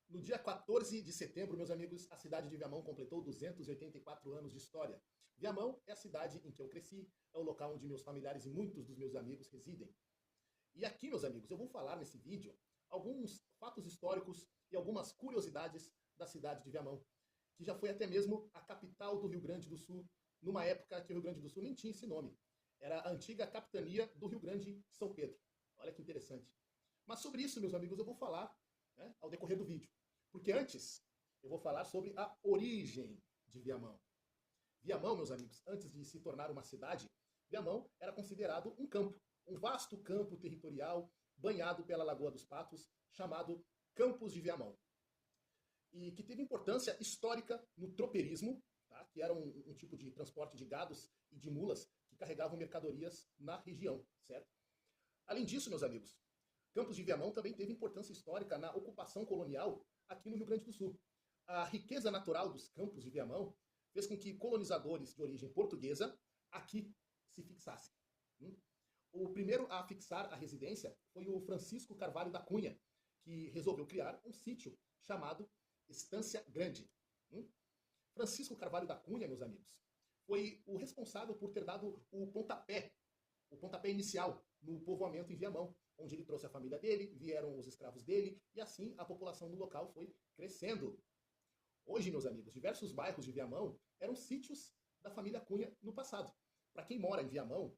No dia 14 de setembro, meus amigos, a cidade de Viamão completou 284 anos de história. Viamão é a cidade em que eu cresci, é o local onde meus familiares e muitos dos meus amigos residem. E aqui, meus amigos, eu vou falar nesse vídeo alguns fatos históricos e algumas curiosidades da cidade de Viamão, que já foi até mesmo a capital do Rio Grande do Sul, numa época que o Rio Grande do Sul nem tinha esse nome. Era a antiga capitania do Rio Grande São Pedro. Olha que interessante. Mas sobre isso, meus amigos, eu vou falar, né, ao decorrer do vídeo. Porque antes, eu vou falar sobre a origem de Viamão. Viamão, meus amigos, antes de se tornar uma cidade, Viamão era considerado um campo, um vasto campo territorial banhado pela Lagoa dos Patos, chamado Campos de Viamão. E que teve importância histórica no tropeirismo, tá? Que era um tipo de transporte de gados e de mulas que carregavam mercadorias na região, certo? Além disso, meus amigos, Campos de Viamão também teve importância histórica na ocupação colonial aqui no Rio Grande do Sul. A riqueza natural dos Campos de Viamão fez com que colonizadores de origem portuguesa aqui se fixassem. O primeiro a fixar a residência foi o Francisco Carvalho da Cunha, que resolveu criar um sítio chamado Estância Grande. Francisco Carvalho da Cunha, meus amigos, foi o responsável por ter dado o pontapé inicial no povoamento em Viamão, onde ele trouxe a família dele, vieram os escravos dele, e assim a população do local foi crescendo. Hoje, meus amigos, diversos bairros de Viamão eram sítios da família Cunha no passado. Para quem mora em Viamão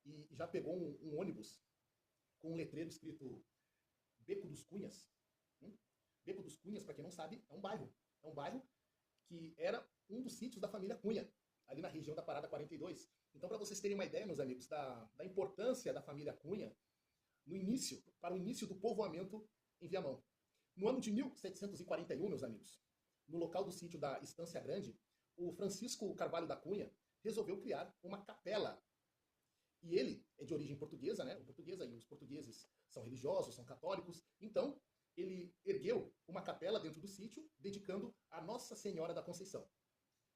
e já pegou um ônibus com um letreiro escrito Beco dos Cunhas, Beco dos Cunhas, para quem não sabe, é um bairro. É um bairro que era um dos sítios da família Cunha, ali na região da Parada 42. Então, para vocês terem uma ideia, meus amigos, da importância da família Cunha para o início do povoamento em Viamão. No ano de 1741, meus amigos, no local do sítio da Estância Grande, o Francisco Carvalho da Cunha resolveu criar uma capela. E ele é de origem portuguesa, né? Portuguesa, e os portugueses são religiosos, são católicos. Então, ele ergueu uma capela dentro do sítio, dedicando a Nossa Senhora da Conceição.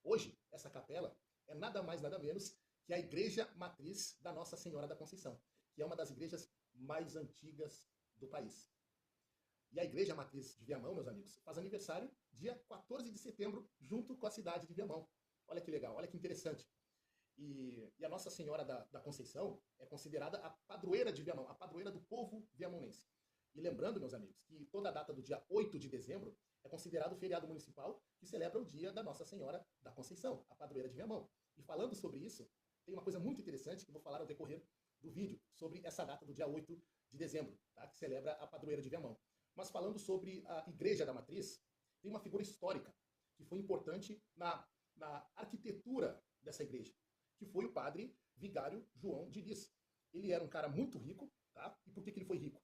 Hoje, essa capela é nada mais, nada menos que a igreja matriz da Nossa Senhora da Conceição, que é uma das igrejas mais antigas do país. E a igreja matriz de Viamão, meus amigos, faz aniversário dia 14 de setembro, junto com a cidade de Viamão. Olha que legal, olha que interessante. E a Nossa Senhora da Conceição é considerada a padroeira de Viamão, a padroeira do povo viamonense. E lembrando, meus amigos, que toda a data do dia 8 de dezembro é considerado feriado municipal que celebra o dia da Nossa Senhora da Conceição, a padroeira de Viamão. E falando sobre isso, tem uma coisa muito interessante que eu vou falar ao decorrer do vídeo, sobre essa data do dia 8 de dezembro, tá? Que celebra a padroeira de Viamão. Mas falando sobre a Igreja da Matriz, tem uma figura histórica que foi importante na arquitetura dessa igreja, que foi o padre vigário João de Lis. Ele era um cara muito rico, tá? E por que ele foi rico?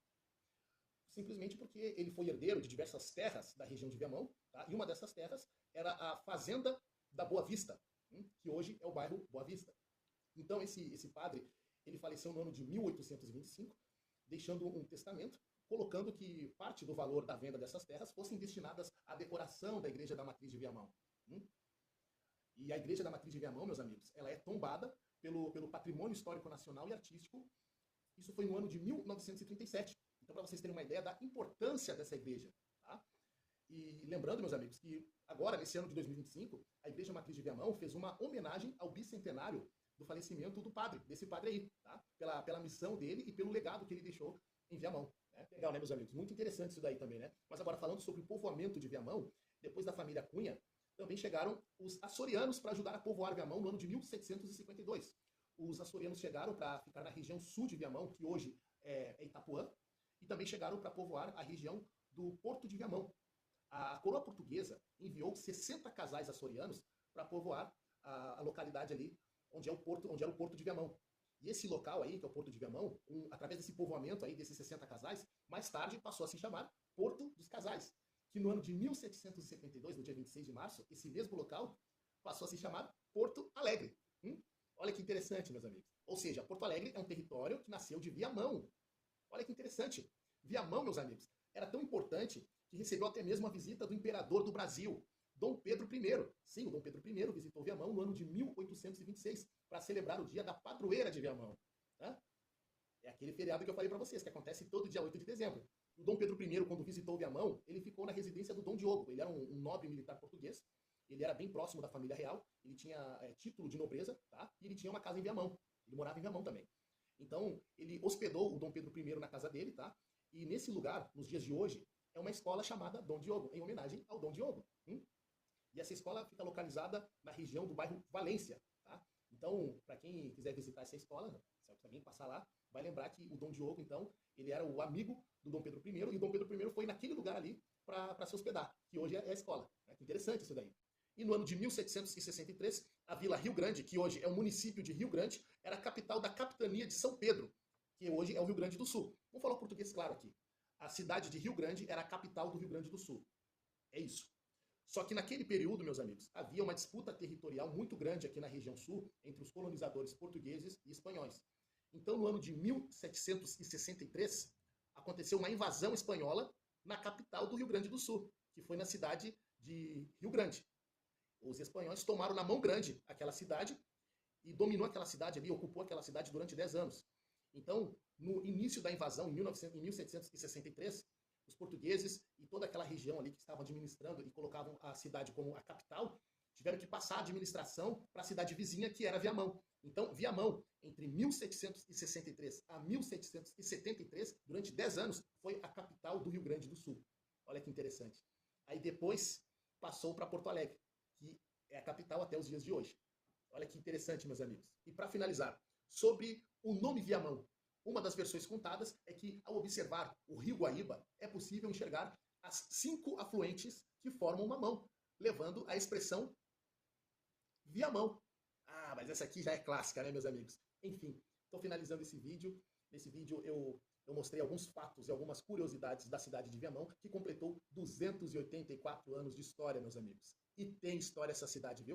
Simplesmente porque ele foi herdeiro de diversas terras da região de Viamão, tá? E uma dessas terras era a Fazenda da Boa Vista, que hoje é o bairro Boa Vista. Então esse padre, ele faleceu no ano de 1825, deixando um testamento, colocando que parte do valor da venda dessas terras fossem destinadas à decoração da Igreja da Matriz de Viamão. E a Igreja da Matriz de Viamão, meus amigos, ela é tombada pelo Patrimônio Histórico Nacional e Artístico. Isso foi no ano de 1937. Então, para vocês terem uma ideia da importância dessa igreja. Tá? E lembrando, meus amigos, que agora, nesse ano de 2025, a Igreja Matriz de Viamão fez uma homenagem ao bicentenário do falecimento do padre, desse padre aí, tá? Pela missão dele e pelo legado que ele deixou em Viamão. Né? Legal, né, meus amigos? Muito interessante isso daí também, né? Mas agora, falando sobre o povoamento de Viamão, depois da família Cunha, também chegaram os açorianos para ajudar a povoar Viamão no ano de 1752. Os açorianos chegaram para ficar na região sul de Viamão, que hoje é Itapuã, e também chegaram para povoar a região do Porto de Viamão. A coroa portuguesa enviou 60 casais açorianos para povoar a localidade ali, onde era o Porto de Viamão. E esse local aí, que é o Porto de Viamão, através desse povoamento aí, desses 60 casais, mais tarde passou a se chamar Porto dos Casais, que no ano de 1772, no dia 26 de março, esse mesmo local passou a se chamar Porto Alegre. Olha que interessante, meus amigos. Ou seja, Porto Alegre é um território que nasceu de Viamão. Olha que interessante. Viamão, meus amigos, era tão importante que recebeu até mesmo a visita do imperador do Brasil, Dom Pedro I. Sim, o Dom Pedro I visitou Viamão no ano de 1826 para celebrar o dia da padroeira de Viamão. Tá? É aquele feriado que eu falei para vocês, que acontece todo dia 8 de dezembro. O Dom Pedro I, quando visitou Viamão, ele ficou na residência do Diogo. Ele era um nobre militar português, ele era bem próximo da família real, ele tinha título de nobreza, tá? E ele tinha uma casa em Viamão, ele morava em Viamão também. Então, ele hospedou o Dom Pedro I na casa dele, tá? E nesse lugar, nos dias de hoje, é uma escola chamada Dom Diogo, em homenagem ao Dom Diogo. E essa escola fica localizada na região do bairro Valência, tá? Então, para quem quiser visitar essa escola, se alguém passar lá, vai lembrar que o Dom Diogo, então, ele era o amigo do Dom Pedro I, e o Dom Pedro I foi naquele lugar ali para se hospedar, que hoje é a escola. Que interessante isso daí. E no ano de 1763, a Vila Rio Grande, que hoje é o município de Rio Grande, era a capital da capitania de São Pedro, que hoje é o Rio Grande do Sul. Vamos falar o português claro aqui. A cidade de Rio Grande era a capital do Rio Grande do Sul. É isso. Só que naquele período, meus amigos, havia uma disputa territorial muito grande aqui na região sul entre os colonizadores portugueses e espanhóis. Então, no ano de 1763, aconteceu uma invasão espanhola na capital do Rio Grande do Sul, que foi na cidade de Rio Grande. Os espanhóis tomaram na mão grande aquela cidade e dominou aquela cidade ali, ocupou aquela cidade durante 10 anos. Então, no início da invasão, em 1763, os portugueses e toda aquela região ali que estavam administrando e colocavam a cidade como a capital, tiveram que passar a administração para a cidade vizinha, que era Viamão. Então, Viamão, entre 1763 a 1773, durante 10 anos, foi a capital do Rio Grande do Sul. Olha que interessante. Aí depois passou para Porto Alegre, que é a capital até os dias de hoje. Olha que interessante, meus amigos. E para finalizar, sobre o nome Viamão. Uma das versões contadas é que, ao observar o rio Guaíba, é possível enxergar as 5 afluentes que formam uma mão, levando a expressão Viamão. Ah, mas essa aqui já é clássica, né, meus amigos? Enfim, estou finalizando esse vídeo. Nesse vídeo eu mostrei alguns fatos e algumas curiosidades da cidade de Viamão, que completou 284 anos de história, meus amigos. E tem história essa cidade, viu?